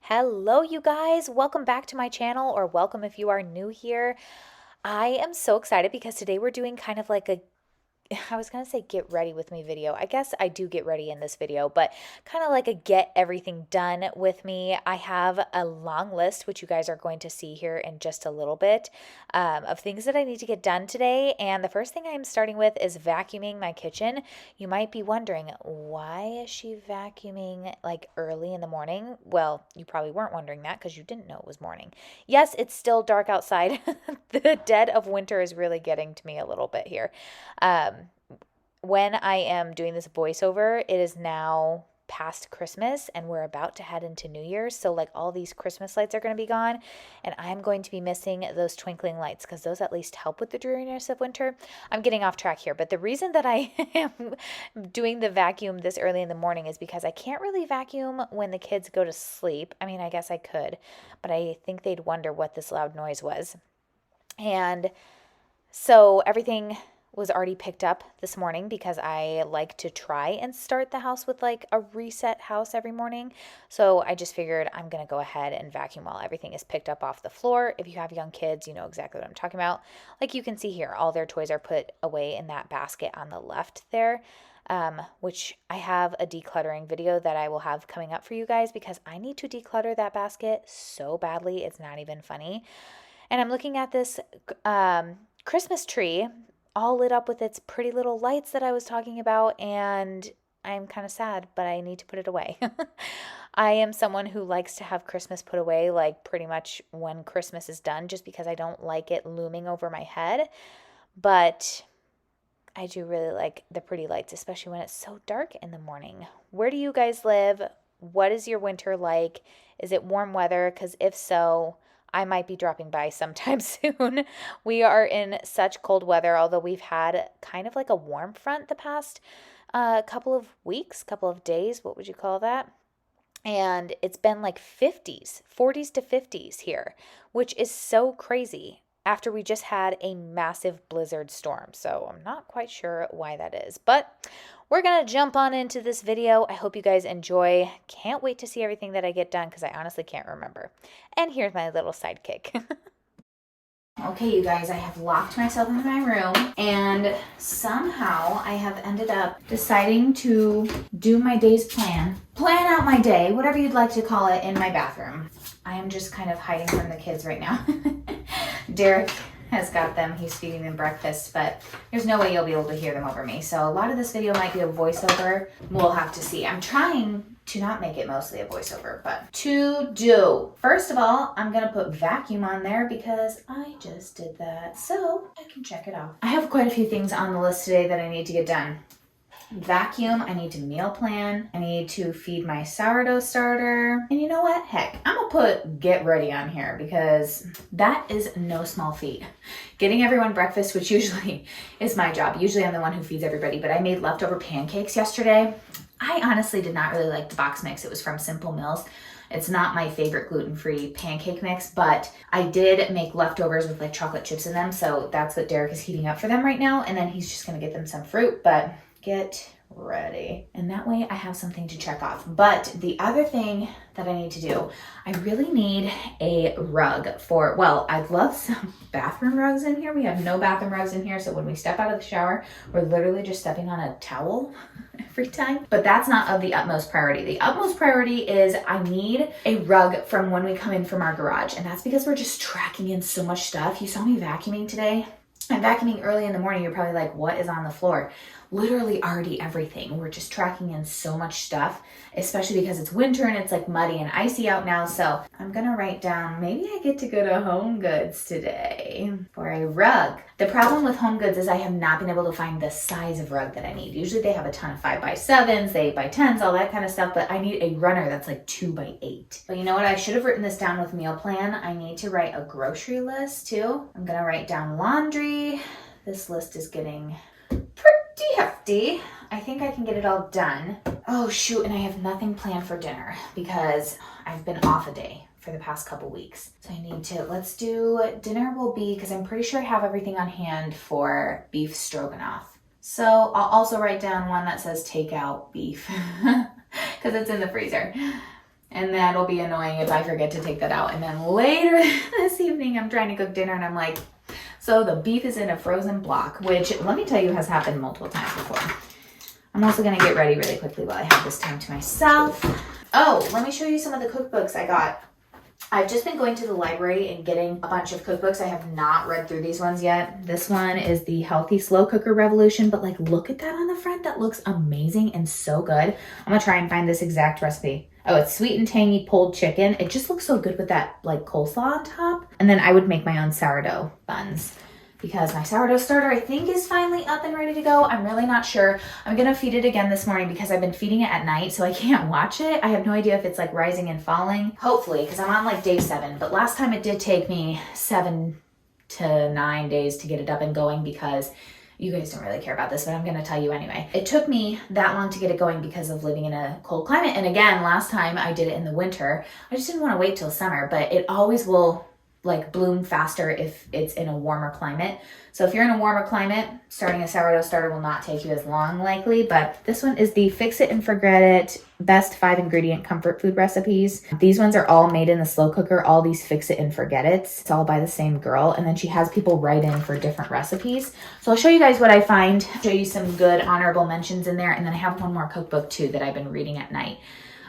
Hello, you guys. Welcome back to my channel, or welcome if you are new here. I am so excited because today we're doing kind of like a I was going to say get ready with me video. I guess I do get ready in this video, but kind of like a get everything done with me. I have a long list, which you guys are going to see here in just a little bit, of things that I need to get done today. And the first thing I'm starting with is vacuuming my kitchen. You might be wondering, why is she vacuuming like early in the morning? Well, you probably weren't wondering that because you didn't know it was morning. Yes, it's still dark outside. The dead of winter is really getting to me a little bit here. Um, when I am doing this voiceover, it is now past Christmas and we're about to head into New Year's. So, like, all these Christmas lights are going to be gone, and I'm going to be missing those twinkling lights because those at least help with the dreariness of winter. I'm getting off track here, but the reason that I am doing the vacuum this early in the morning is because I can't really vacuum when the kids go to sleep. I mean, I guess I could, but I think they'd wonder what this loud noise was. And so everything was already picked up this morning because I like to try and start the house with like a reset house every morning. So I just figured I'm going to go ahead and vacuum while everything is picked up off the floor. If you have young kids, you know exactly what I'm talking about. Like you can see here, all their toys are put away in that basket on the left there. Which I have a decluttering video that I will have coming up for you guys because I need to declutter that basket so badly. It's not even funny. And I'm looking at this Christmas tree all lit up with its pretty little lights that I was talking about, and I'm kind of sad, but I need to put it away. I am someone who likes to have Christmas put away like pretty much when Christmas is done, just because I don't like it looming over my head. But I do really like the pretty lights, especially when it's so dark in the morning. Where do you guys live? What is your winter like? Is it warm weather? Because if so, I might be dropping by sometime soon. We are in such cold weather, although we've had kind of like a warm front the past couple of weeks, couple of days. What would you call that? And it's been like 50s, 40s to 50s here, which is so crazy after we just had a massive blizzard storm. So I'm not quite sure why that is, but we're going to jump on into this video. I hope you guys enjoy. Can't wait to see everything that I get done because I honestly can't remember. And here's my little sidekick. Okay, you guys, I have locked myself in my room and somehow I have ended up deciding to do my day's plan out my day, whatever you'd like to call it, in my bathroom. I am just kind of hiding from the kids right now. Derek has got them. He's feeding them breakfast, but there's no way you'll be able to hear them over me. So a lot of this video might be a voiceover. We'll have to see. I'm trying to not make it mostly a voiceover, but to do. First of all, I'm gonna put vacuum on there because I just did that, so I can check it off. I have quite a few things on the list today that I need to get done. Vacuum, I need to meal plan, I need to feed my sourdough starter, and you know what? Heck, I'm gonna put get ready on here because that is no small feat. Getting everyone breakfast, which usually is my job. Usually I'm the one who feeds everybody, but I made leftover pancakes yesterday. I honestly did not really like the box mix. It was from Simple Mills. It's not my favorite gluten-free pancake mix, but I did make leftovers with like chocolate chips in them. So that's what Derek is heating up for them right now. And then he's just gonna get them some fruit, but get ready. And that way I have something to check off. But the other thing that I need to do, I really need a rug for, well, I'd love some bathroom rugs in here. We have no bathroom rugs in here. So when we step out of the shower, we're literally just stepping on a towel every time. But that's not of the utmost priority. The utmost priority is I need a rug from when we come in from our garage. And that's because we're just tracking in so much stuff. You saw me vacuuming today. I'm vacuuming early in the morning. You're probably like, what is on the floor? Literally already everything. We're just tracking in so much stuff, especially because it's winter and it's like muddy and icy out now. So I'm gonna write down, maybe I get to go to Home Goods today for a rug. The problem with Home Goods is I have not been able to find the size of rug that I need. Usually they have a ton of 5x7s, 8x10s, all that kind of stuff, but I need a runner that's like 2x8. But you know what? I should have written this down with meal plan. I need to write a grocery list too. I'm gonna write down laundry. This list is getting pretty hefty. I think I can get it all done. Oh shoot, and I have nothing planned for dinner because I've been off a day for the past couple weeks. So I need to, let's do, dinner will be, because I'm pretty sure I have everything on hand for beef stroganoff. So I'll also write down one that says takeout beef because it's in the freezer. And that'll be annoying if I forget to take that out. And then later this evening, I'm trying to cook dinner and I'm like, so the beef is in a frozen block, which let me tell you has happened multiple times before. I'm also gonna get ready really quickly while I have this time to myself. Oh, let me show you some of the cookbooks I got. I've just been going to the library and getting a bunch of cookbooks. I have not read through these ones yet. This one is the Healthy Slow Cooker Revolution, but like look at that on the front. That looks amazing and so good. I'm gonna try and find this exact recipe. Oh, it's sweet and tangy pulled chicken. It just looks so good with that like coleslaw on top. And then I would make my own sourdough buns because my sourdough starter I think is finally up and ready to go. I'm really not sure. I'm gonna feed it again this morning because I've been feeding it at night, so I can't watch it. I have no idea if it's like rising and falling. Hopefully, because I'm on like day 7, but last time it did take me 7 to 9 days to get it up and going because you guys don't really care about this, but I'm gonna tell you anyway. It took me that long to get it going because of living in a cold climate. And again, last time I did it in the winter. I just didn't wanna wait till summer, but it always will like bloom faster if it's in a warmer climate. So if you're in a warmer climate, starting a sourdough starter will not take you as long likely, but this one is the Fix It and Forget It Best 5 Ingredient Comfort Food Recipes. These ones are all made in the slow cooker, all these Fix It and Forget It's. It's all by the same girl, and then she has people write in for different recipes. So I'll show you guys what I find, show you some good honorable mentions in there, and then I have one more cookbook too that I've been reading at night.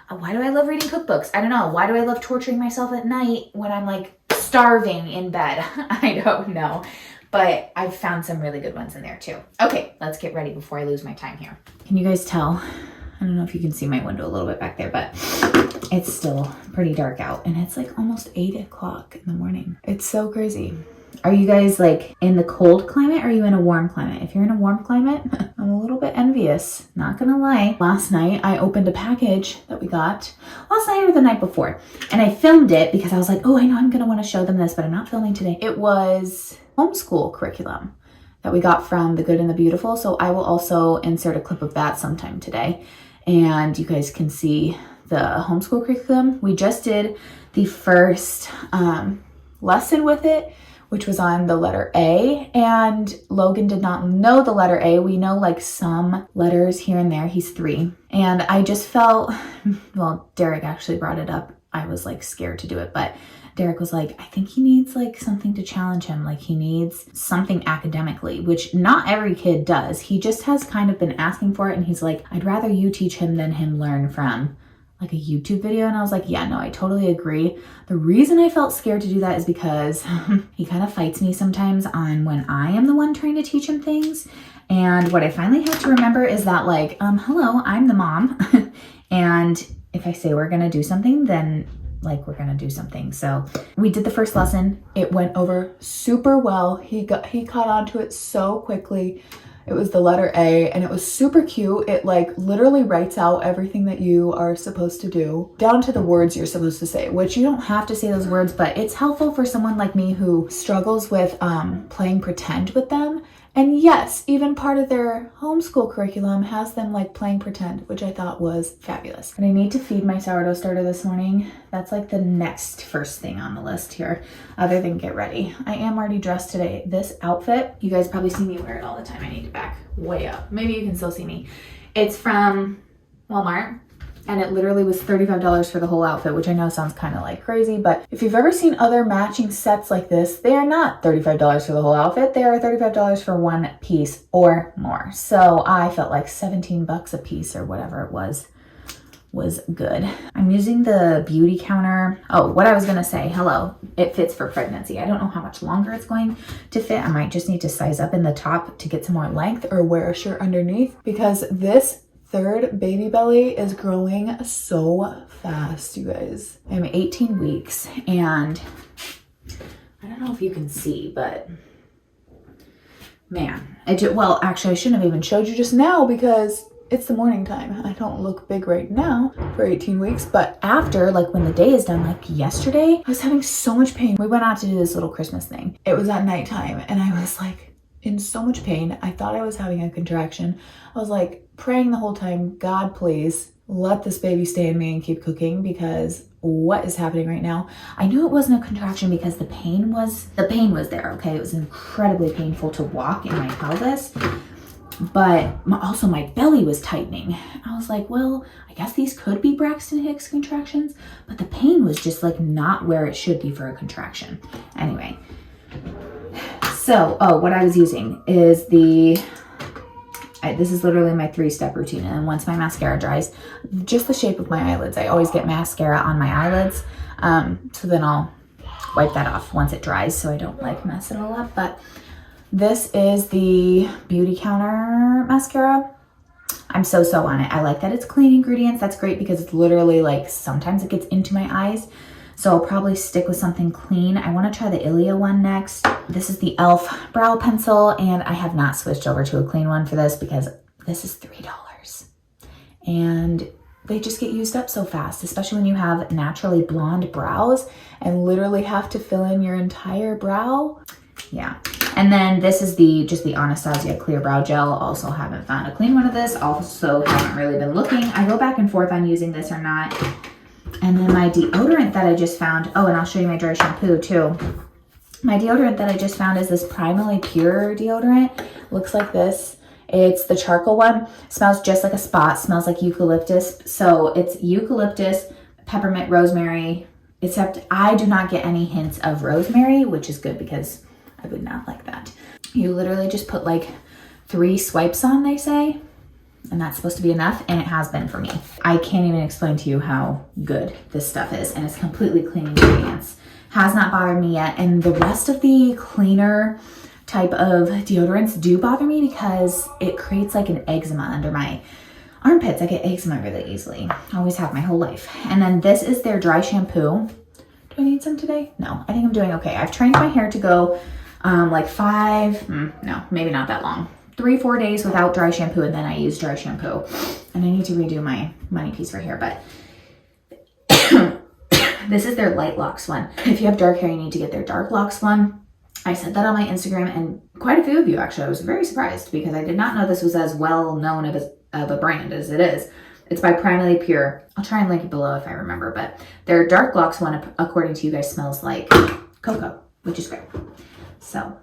Why do I love reading cookbooks? I don't know. Why do I love torturing myself at night when I'm like starving in bed? I don't know, but I've found some really good ones in there too. Okay, let's get ready before I lose my time here. Can you guys tell? I don't know if you can see my window a little bit back there, but it's still pretty dark out and it's like almost 8 o'clock in the morning. It's so crazy. Are you guys like in the cold climate or are you in a warm climate? If you're in a warm climate, I'm a little bit envious, not gonna lie. Last night I opened a package that we got last night or the night before, and I filmed it because I was like, oh, I know I'm gonna wanna show them this, but I'm not filming today. It was homeschool curriculum that we got from The Good and the Beautiful. So I will also insert a clip of that sometime today, and you guys can see the homeschool curriculum. We just did the first lesson with it, which was on the letter A, and Logan did not know the letter A. We know like some letters here and there. He's 3. And I just felt, well, Derek actually brought it up. I was like scared to do it, but Derek was like, I think he needs like something to challenge him. Like he needs something academically, which not every kid does. He just has kind of been asking for it. And he's like, I'd rather you teach him than him learn from like a YouTube video. And I was like, yeah, no, I totally agree. The reason I felt scared to do that is because he kind of fights me sometimes on when I am the one trying to teach him things. And what I finally had to remember is that like, hello, I'm the mom. And if I say we're gonna do something, then like we're gonna do something. So we did the first lesson. It went over super well. He caught on to it so quickly. It was the letter A and it was super cute. It like literally writes out everything that you are supposed to do, down to the words you're supposed to say, which you don't have to say those words, but it's helpful for someone like me who struggles with playing pretend with them. And yes, even part of their homeschool curriculum has them like playing pretend, which I thought was fabulous. And I need to feed my sourdough starter this morning. That's like the next first thing on the list here, other than get ready. I am already dressed today. This outfit, you guys probably see me wear it all the time. I need to back way up. Maybe you can still see me. It's from Walmart. And it literally was $35 for the whole outfit, which I know sounds kind of like crazy, but if you've ever seen other matching sets like this, they are not $35 for the whole outfit. They are $35 for one piece or more. So I felt like 17 bucks a piece or whatever it was good. I'm using the beauty counter. Oh, what I was gonna say, hello, it fits for pregnancy. I don't know how much longer it's going to fit. I might just need to size up in the top to get some more length or wear a shirt underneath, because this third baby belly is growing so fast, you guys. I'm 18 weeks and I don't know if you can see, but man, well, actually I shouldn't have even showed you just now because it's the morning time. I don't look big right now for 18 weeks, but after, like when the day is done, like yesterday, I was having so much pain. We went out to do this little Christmas thing. It was at nighttime and I was like in so much pain. I thought I was having a contraction. I was like praying the whole time, God, please let this baby stay in me and keep cooking, because what is happening right now? I knew it wasn't a contraction because the pain was there, okay? It was incredibly painful to walk in my pelvis. but also my belly was tightening. I was like, well, I guess these could be Braxton Hicks contractions, but the pain was just like not where it should be for a contraction. Anyway, so, what I was using is this is literally my 3-step routine. And once my mascara dries, just the shape of my eyelids, I always get mascara on my eyelids. So then I'll wipe that off once it dries so I don't like mess it all up. But this is the Beauty Counter mascara. I'm so on it. I like that it's clean ingredients. That's great because it's literally like sometimes it gets into my eyes. So I'll probably stick with something clean. I want to try the Ilia one next. This is the e.l.f. brow pencil, and I have not switched over to a clean one for this because this is $3. And they just get used up so fast, especially when you have naturally blonde brows and literally have to fill in your entire brow. Yeah. And then this is just the Anastasia Clear Brow Gel. Also haven't found a clean one of this. Also haven't really been looking. I go back and forth on using this or not. And then my deodorant that I just found. Oh, and I'll show you my dry shampoo too. My deodorant that I just found is this Primally Pure deodorant. Looks like this. It's the charcoal one. Smells just like a spot. Smells like eucalyptus. So it's eucalyptus, peppermint, rosemary. Except I do not get any hints of rosemary, which is good because I would not like that. You literally just put like 3 swipes on, they say. And that's supposed to be enough, and it has been for me. I can't even explain to you how good this stuff is, and it's completely clean ingredients. Has not bothered me yet, and the rest of the cleaner type of deodorants do bother me because it creates like an eczema under my armpits. I get eczema really easily. I always have my whole life. And then this is their dry shampoo. Do I need some today? No, I think I'm doing okay. I've trained my hair to go like 5, no, maybe not that long. 3-4 days without dry shampoo, and then I use dry shampoo. And I need to redo my money piece for hair, but this is their Light Locks one. If you have dark hair, you need to get their Dark Locks one. I said that on my Instagram, and quite a few of you actually. I was very surprised because I did not know this was as well known of a brand as it is. It's by Primally Pure. I'll try and link it below if I remember, but their Dark Locks one, according to you guys, smells like cocoa, which is great. So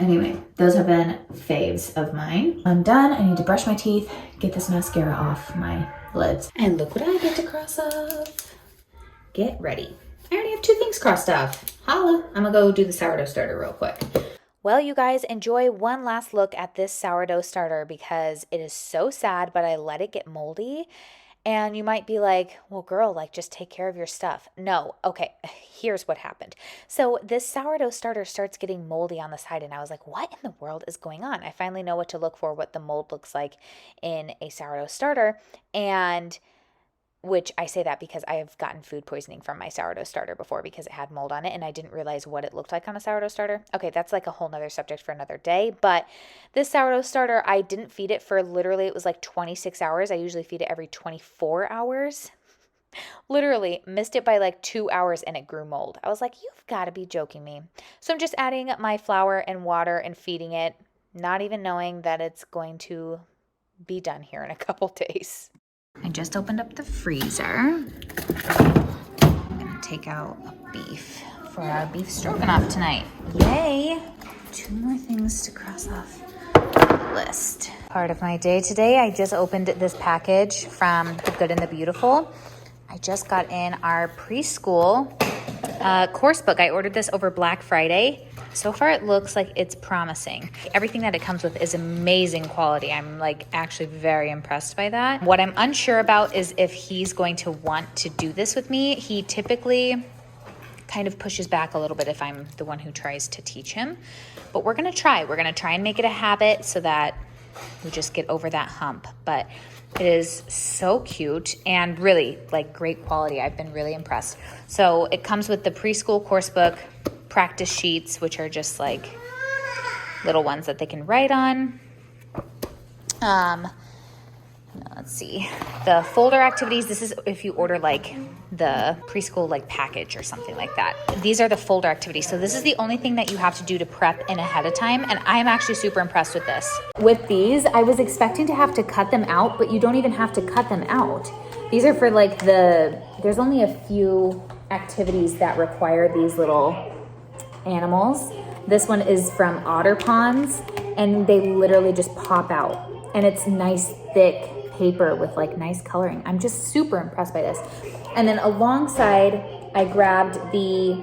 anyway, those have been faves of mine. I'm done. I need to brush my teeth, get this mascara off my lids. And look what I get to cross off. Get ready. I already have 2 things crossed off. Holla. I'm gonna go do the sourdough starter real quick. Well, you guys, enjoy one last look at this sourdough starter because it is so sad, but I let it get moldy. And you might be like, well, girl, like just take care of your stuff. No. Okay, here's what happened. So this sourdough starter starts getting moldy on the side, and I was like, what in the world is going on? I finally know what to look for, what the mold looks like in a sourdough starter. And which I say that because I have gotten food poisoning from my sourdough starter before because it had mold on it, and I didn't realize what it looked like on a sourdough starter. Okay, that's like a whole nother subject for another day, but this sourdough starter, I didn't feed it for literally, it was like 26 hours. I usually feed it every 24 hours. Literally missed it by like 2 hours and it grew mold. I was like, you've got to be joking me. So I'm just adding my flour and water and feeding it, not even knowing that it's going to be done here in a couple days. I just opened up the freezer. I'm gonna take out beef for our beef stroganoff tonight. Yay! 2 more things to cross off the list. Part of my day today, I just opened this package from The Good and the Beautiful. I just got in our preschool course book. I ordered this over Black Friday. So far it looks like it's promising. Everything that it comes with is amazing quality. I'm like actually very impressed by that. What I'm unsure about is if he's going to want to do this with me. He typically kind of pushes back a little bit if I'm the one who tries to teach him. But we're gonna try. We're gonna try and make it a habit so that we just get over that hump. But it is so cute and really like great quality. I've been really impressed. So it comes with the preschool course book, practice sheets, which are just like little ones that they can write on. Let's see, the folder activities. This is if you order like the preschool like package or something like that. These are the folder activities. So this is the only thing that you have to do to prep in ahead of time. And I'm actually super impressed with this. With these, I was expecting to have to cut them out, but you don't even have to cut them out. These are for like there's only a few activities that require these little animals. This one is from Otter Ponds, and they literally just pop out. And it's nice, thick paper with like nice coloring. I'm just super impressed by this. And then alongside, I grabbed the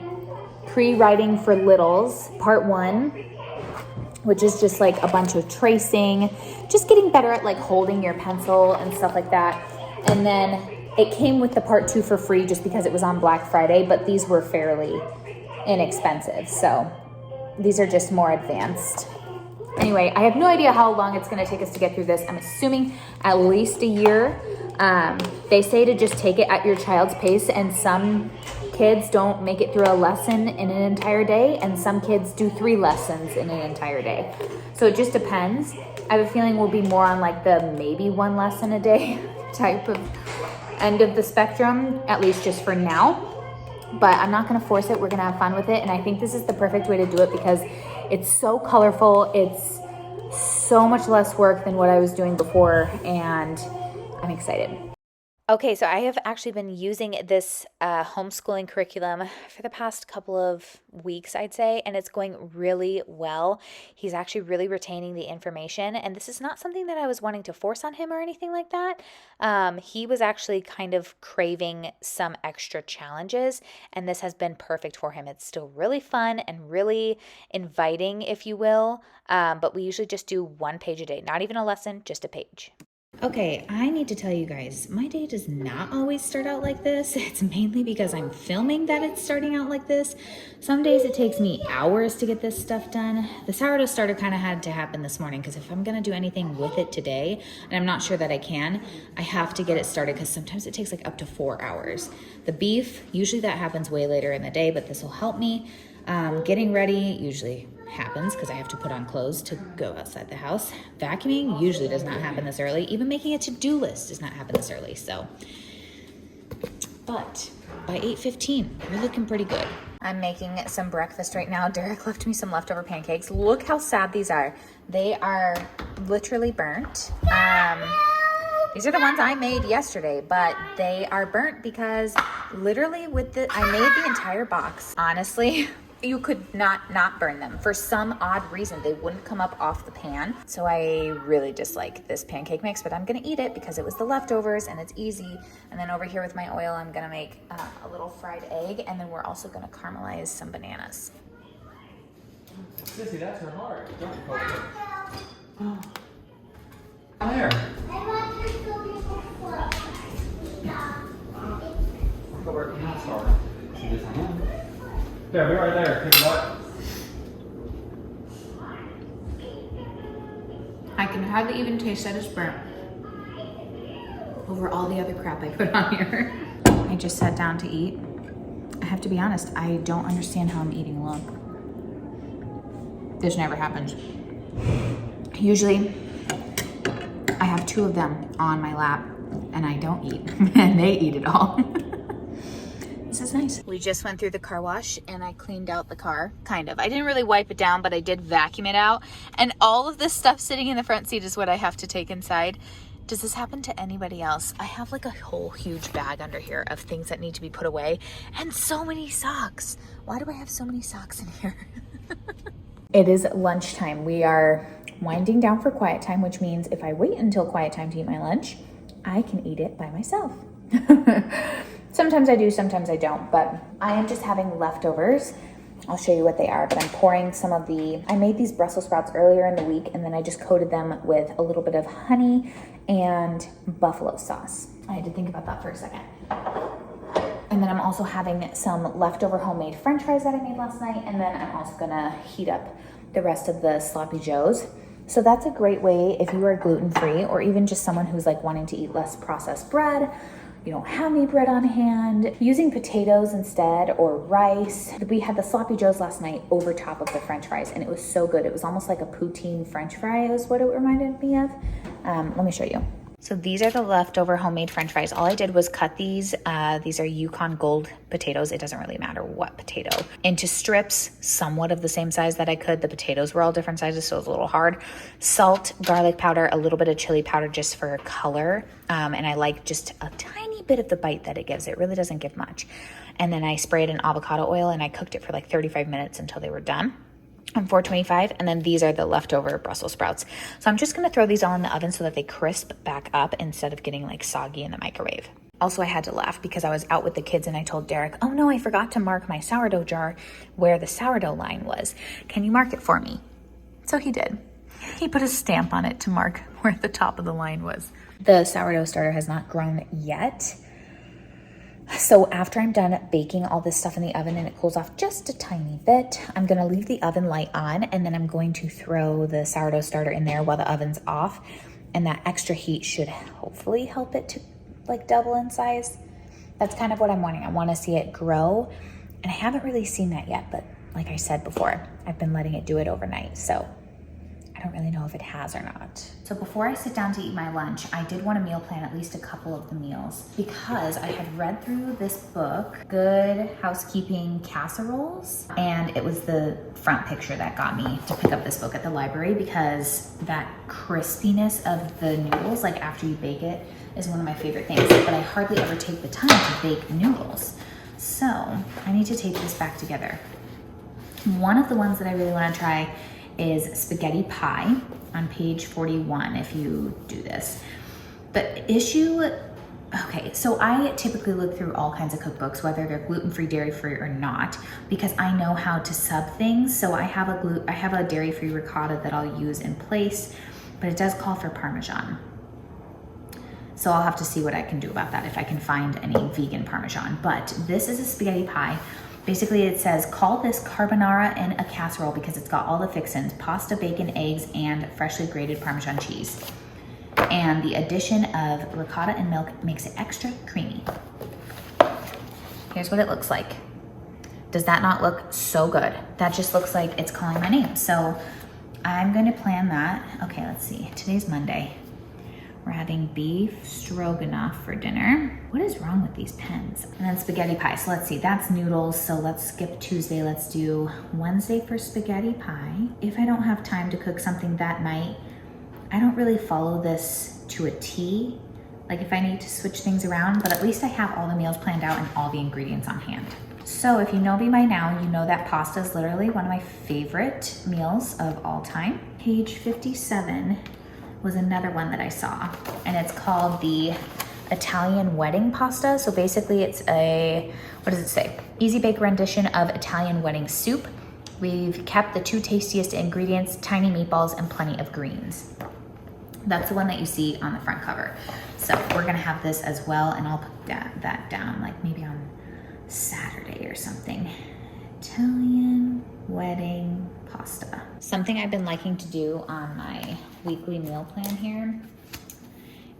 Pre-Writing for Littles, part 1, which is just like a bunch of tracing, just getting better at like holding your pencil and stuff like that. And then it came with the part 2 for free just because it was on Black Friday, but these were fairly inexpensive. So these are just more advanced. Anyway, I have no idea how long it's gonna take us to get through this. I'm assuming at least a year. They say to just take it at your child's pace, and some kids don't make it through a lesson in an entire day, and some kids do 3 lessons in an entire day. So it just depends. I have a feeling we'll be more on like the maybe 1 lesson a day type of end of the spectrum, at least just for now. But I'm not gonna force it, we're gonna have fun with it. And I think this is the perfect way to do it because it's so colorful, it's so much less work than what I was doing before, and I'm excited. Okay, so I have actually been using this homeschooling curriculum for the past couple of weeks, I'd say, and it's going really well. He's actually really retaining the information, and this is not something that I was wanting to force on him or anything like that. He was actually kind of craving some extra challenges, and this has been perfect for him. It's still really fun and really inviting, if you will, but we usually just do 1 page a day, not even a lesson, just a page. Okay, I need to tell you guys, my day does not always start out like this. It's mainly because I'm filming that it's starting out like this. Some days it takes me hours to get this stuff done. The sourdough starter kind of had to happen this morning because if I'm gonna do anything with it today, and I'm not sure that I can, I have to get it started because sometimes it takes like up to 4 hours. The beef, usually that happens way later in the day, but this will help me. Getting ready usually happens because I have to put on clothes to go outside the house. Vacuuming usually does not happen this early. Even making a to-do list does not happen this early. So, but by 8:15, we're looking pretty good. I'm making some breakfast right now. Derek left me some leftover pancakes. Look how sad these are. They are literally burnt. These are the ones I made yesterday, but they are burnt because literally I made the entire box. Honestly, you could not burn them. For some odd reason, they wouldn't come up off the pan. So I really dislike this pancake mix, but I'm gonna eat it because it was the leftovers and it's easy. And then over here with my oil, I'm gonna make a little fried egg, and then we're also gonna caramelize some bananas. Sissy, that's her heart. Don't poke it. There. Go where it can start. See this hand? There, be right there. Pick it up. I can hardly even taste that it's burnt over all the other crap I put on here. I just sat down to eat. I have to be honest, I don't understand how I'm eating alone. This never happens. Usually, I have 2 of them on my lap and I don't eat, and they eat it all. This is nice. We just went through the car wash and I cleaned out the car, kind of. I didn't really wipe it down, but I did vacuum it out. And all of this stuff sitting in the front seat is what I have to take inside. Does this happen to anybody else? I have like a whole huge bag under here of things that need to be put away, and so many socks. Why do I have so many socks in here? It is lunchtime. We are winding down for quiet time, which means if I wait until quiet time to eat my lunch, I can eat it by myself. Sometimes I do, sometimes I don't, but I am just having leftovers. I'll show you what they are, but I'm pouring some of I made these Brussels sprouts earlier in the week, and then I just coated them with a little bit of honey and buffalo sauce. I had to think about that for a second. And then I'm also having some leftover homemade French fries that I made last night, and then I'm also gonna heat up the rest of the sloppy joes. So that's a great way if you are gluten-free, or even just someone who's like wanting to eat less processed bread, you don't have any bread on hand, using potatoes instead or rice. We had the sloppy joes last night over top of the French fries, and it was so good. It was almost like a poutine French fry is what it reminded me of. Let me show you. So these are the leftover homemade French fries. All I did was cut these. These are Yukon Gold potatoes. It doesn't really matter what potato. Into strips, somewhat of the same size that I could. The potatoes were all different sizes, so it was a little hard. Salt, garlic powder, a little bit of chili powder just for color. And I like just a tiny bit of the bite that it gives. It really doesn't give much. And then I sprayed in avocado oil and I cooked it for like 35 minutes until they were done. on 425, and then these are the leftover Brussels sprouts. So I'm just gonna throw these all in the oven so that they crisp back up instead of getting like soggy in the microwave. Also, I had to laugh because I was out with the kids and I told Derek, oh no, I forgot to mark my sourdough jar where the sourdough line was. Can you mark it for me? So he did. He put a stamp on it to mark where the top of the line was. The sourdough starter has not grown yet. So after I'm done baking all this stuff in the oven and it cools off just a tiny bit, I'm gonna leave the oven light on, and then I'm going to throw the sourdough starter in there while the oven's off. And that extra heat should hopefully help it to like double in size. That's kind of what I'm wanting. I wanna see it grow. And I haven't really seen that yet, but like I said before, I've been letting it do it overnight. So I don't really know if it has or not. So before I sit down to eat my lunch, I did want to meal plan at least a couple of the meals because I had read through this book, Good Housekeeping Casseroles, and it was the front picture that got me to pick up this book at the library because that crispiness of the noodles, like after you bake it, is one of my favorite things, but I hardly ever take the time to bake noodles. So I need to take this back together. One of the ones that I really want to try is spaghetti pie on page 41 if you do this. The issue, okay, so I typically look through all kinds of cookbooks, whether they're gluten-free, dairy-free or not, because I know how to sub things. So I have a dairy-free ricotta that I'll use in place, but it does call for Parmesan. So I'll have to see what I can do about that, if I can find any vegan Parmesan. But this is a spaghetti pie. Basically, it says, call this carbonara in a casserole because it's got all the fixins: pasta, bacon, eggs, and freshly grated Parmesan cheese. And the addition of ricotta and milk makes it extra creamy. Here's what it looks like. Does that not look so good? That just looks like it's calling my name. So I'm going to plan that. Okay, let's see. Today's Monday. We're having beef stroganoff for dinner. What is wrong with these pens? And then spaghetti pie. So let's see, that's noodles. So let's skip Tuesday. Let's do Wednesday for spaghetti pie. If I don't have time to cook something that night, I don't really follow this to a T. Like if I need to switch things around, but at least I have all the meals planned out and all the ingredients on hand. So if you know me by now, you know that pasta is literally one of my favorite meals of all time. Page 57 was another one that I saw, and it's called the Italian wedding pasta. So basically it's a, what does it say? Easy bake rendition of Italian wedding soup. We've kept the two tastiest ingredients, tiny meatballs and plenty of greens. That's the one that you see on the front cover. So we're gonna have this as well, and I'll put that down like maybe on Saturday or something. Italian wedding pasta. Something I've been liking to do on my weekly meal plan here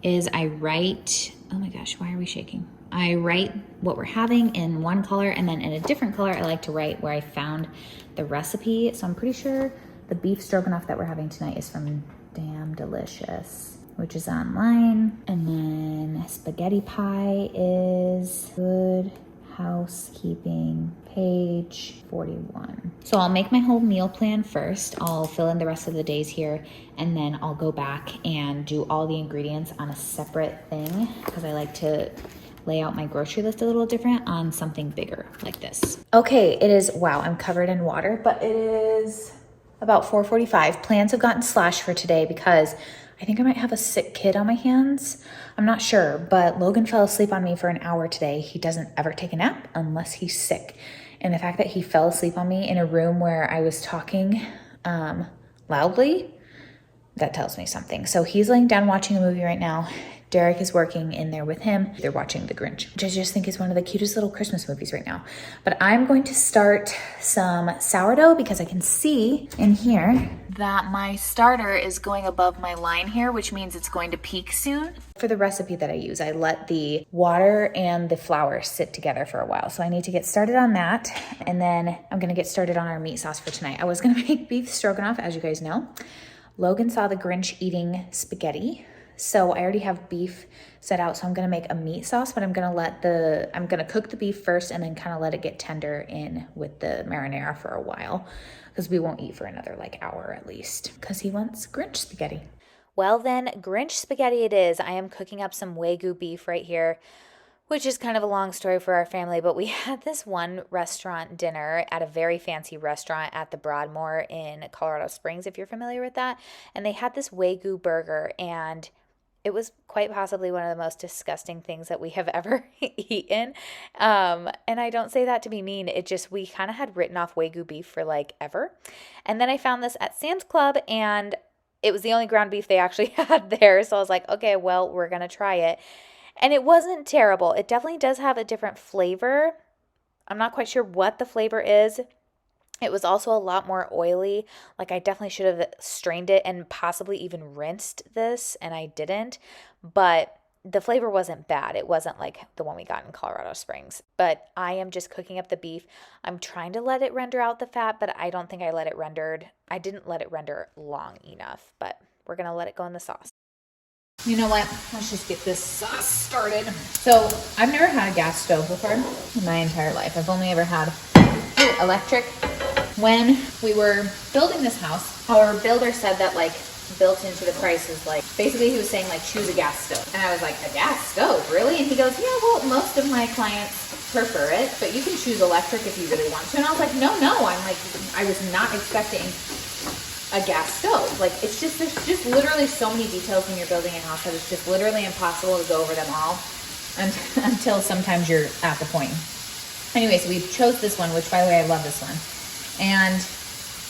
is I write, oh my gosh, why are we shaking? I write what we're having in one color, and then in a different color, I like to write where I found the recipe. So I'm pretty sure the beef stroganoff that we're having tonight is from Damn Delicious, which is online. And then spaghetti pie is Good Housekeeping, page 41. So I'll make my whole meal plan first. I'll fill in the rest of the days here, and then I'll go back and do all the ingredients on a separate thing because I like to lay out my grocery list a little different on something bigger like this. Okay, it is, wow, I'm covered in water, but it is about 4:45. Plans have gotten slashed for today because I think I might have a sick kid on my hands. I'm not sure, but Logan fell asleep on me for an hour today. He doesn't ever take a nap unless he's sick. And the fact that he fell asleep on me in a room where I was talking loudly, that tells me something. So he's laying down watching a movie right now. Derek is working in there with him. They're watching The Grinch, which I just think is one of the cutest little Christmas movies right now. But I'm going to start some sourdough because I can see in here that my starter is going above my line here, which means it's going to peak soon. For the recipe that I use, I let the water and the flour sit together for a while. So I need to get started on that. And then I'm gonna get started on our meat sauce for tonight. I was gonna make beef stroganoff, as you guys know. Logan saw the Grinch eating spaghetti. So I already have beef set out, so I'm gonna make a meat sauce, but I'm gonna cook the beef first and then kind of let it get tender in with the marinara for a while, because we won't eat for another like hour at least, because he wants Grinch spaghetti. Well then, Grinch spaghetti it is. I am cooking up some Wagyu beef right here. which is kind of a long story for our family, but we had this one restaurant dinner at a very fancy restaurant at the Broadmoor in Colorado Springs, if you're familiar with that. And they had this Wagyu burger, and it was quite possibly one of the most disgusting things that we have ever eaten. And I don't say that to be mean. It just, we kind of had written off Wagyu beef for like ever. And then I found this at Sam's Club, and it was the only ground beef they actually had there. So I was like, okay, well, we're going to try it. And it wasn't terrible. It definitely does have a different flavor. I'm not quite sure what the flavor is. It was also a lot more oily. Like, I definitely should have strained it and possibly even rinsed this, and I didn't. But the flavor wasn't bad. It wasn't like the one we got in Colorado Springs. But I am just cooking up the beef. I'm trying to let it render out the fat, but I don't think I didn't let it render long enough. But we're going to let it go in the sauce. You know what? Let's just get this sauce started. So I've never had a gas stove before in my entire life. I've only ever had electric. When we were building this house, our builder said that like built into the price is like, basically he was saying like choose a gas stove. And I was like, a gas stove, really? And he goes, yeah, well, most of my clients prefer it, but you can choose electric if you really want to. And I was like, no. I'm like, I was not expecting a gas stove. Like, it's just, there's just literally so many details when you're building a house that it's just literally impossible to go over them all until sometimes you're at the point. Anyway, so we chose this one, which by the way, I love this one. And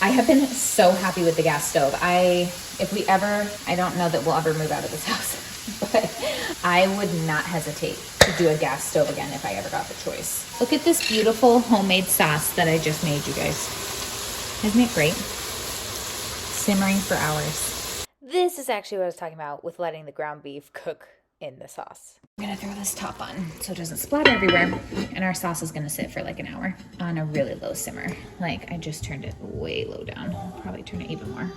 I have been so happy with the gas stove. I don't know that we'll ever move out of this house, but I would not hesitate to do a gas stove again if I ever got the choice. Look at this beautiful homemade sauce that I just made, you guys. Isn't it great? Simmering for hours. This is actually what I was talking about with letting the ground beef cook in the sauce. I'm gonna throw this top on so it doesn't splatter everywhere. And our sauce is gonna sit for like an hour on a really low simmer. Like, I just turned it way low down. I'll probably turn it even more.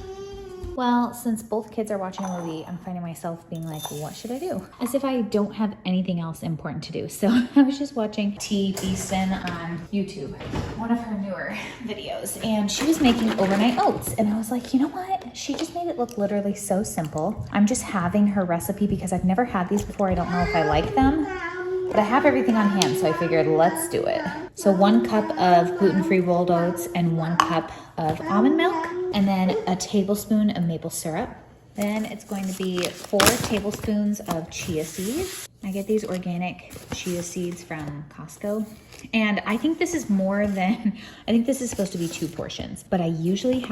Well, since both kids are watching a movie, I'm finding myself being like, what should I do? As if I don't have anything else important to do. So I was just watching T. Beeston on YouTube, one of her newer videos, and she was making overnight oats. And I was like, you know what? She just made it look literally so simple. I'm just having her recipe because I've never had these before. I don't know if I like them, but I have everything on hand. So I figured, let's do it. So 1 cup of gluten-free rolled oats and 1 cup of almond milk, and then a tablespoon of maple syrup. Then it's going to be 4 tablespoons of chia seeds. I get these organic chia seeds from Costco. And I think this is I think this is supposed to be 2 portions, but I usually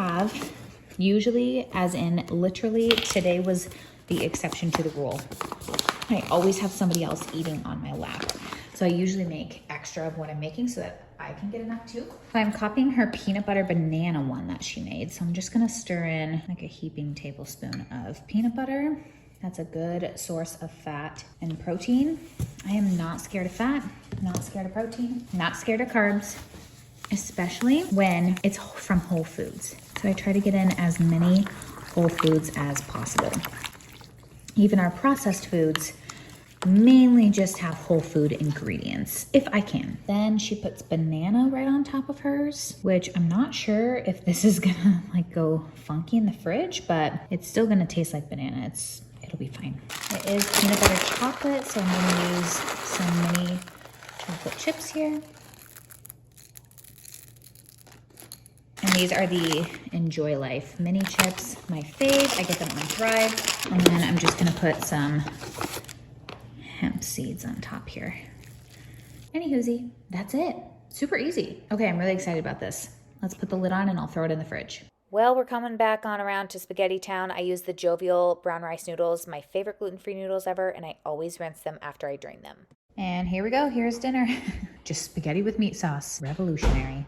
as in literally, today was the exception to the rule. I always have somebody else eating on my lap. So I usually make extra of what I'm making so that I can get enough too. I'm copying her peanut butter banana one that she made. So I'm just gonna stir in like a heaping tablespoon of peanut butter. That's a good source of fat and protein. I am not scared of fat, not scared of protein, not scared of carbs, especially when it's from Whole Foods. So I try to get in as many whole foods as possible. Even our processed foods mainly just have whole food ingredients, if I can. Then she puts banana right on top of hers, which I'm not sure if this is gonna like go funky in the fridge, but it's still gonna taste like banana. It'll be fine. It is peanut butter chocolate, so I'm gonna use some mini chocolate chips here. And these are the Enjoy Life mini chips, my fave. I get them on Thrive. And then I'm just gonna put some hemp seeds on top here. Anywhoosie, that's it. Super easy. Okay, I'm really excited about this. Let's put the lid on and I'll throw it in the fridge. Well, we're coming back on around to Spaghetti Town. I use the Jovial brown rice noodles, my favorite gluten-free noodles ever, and I always rinse them after I drain them. And here we go, here's dinner. Just spaghetti with meat sauce. Revolutionary,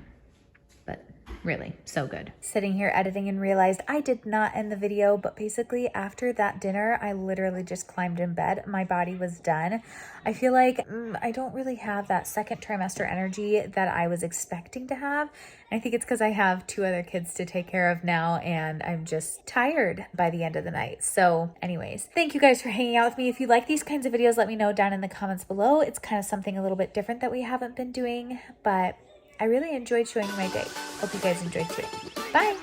but really so good. Sitting here editing and realized I did not end the video, but basically after that dinner, I literally just climbed in bed. My body was done. I feel like I don't really have that second trimester energy that I was expecting to have. I think it's because I have 2 other kids to take care of now, and I'm just tired by the end of the night. So anyways, thank you guys for hanging out with me. If you like these kinds of videos, let me know down in the comments below. It's kind of something a little bit different that we haven't been doing, but I really enjoyed showing you my day. Hope you guys enjoyed too. Bye.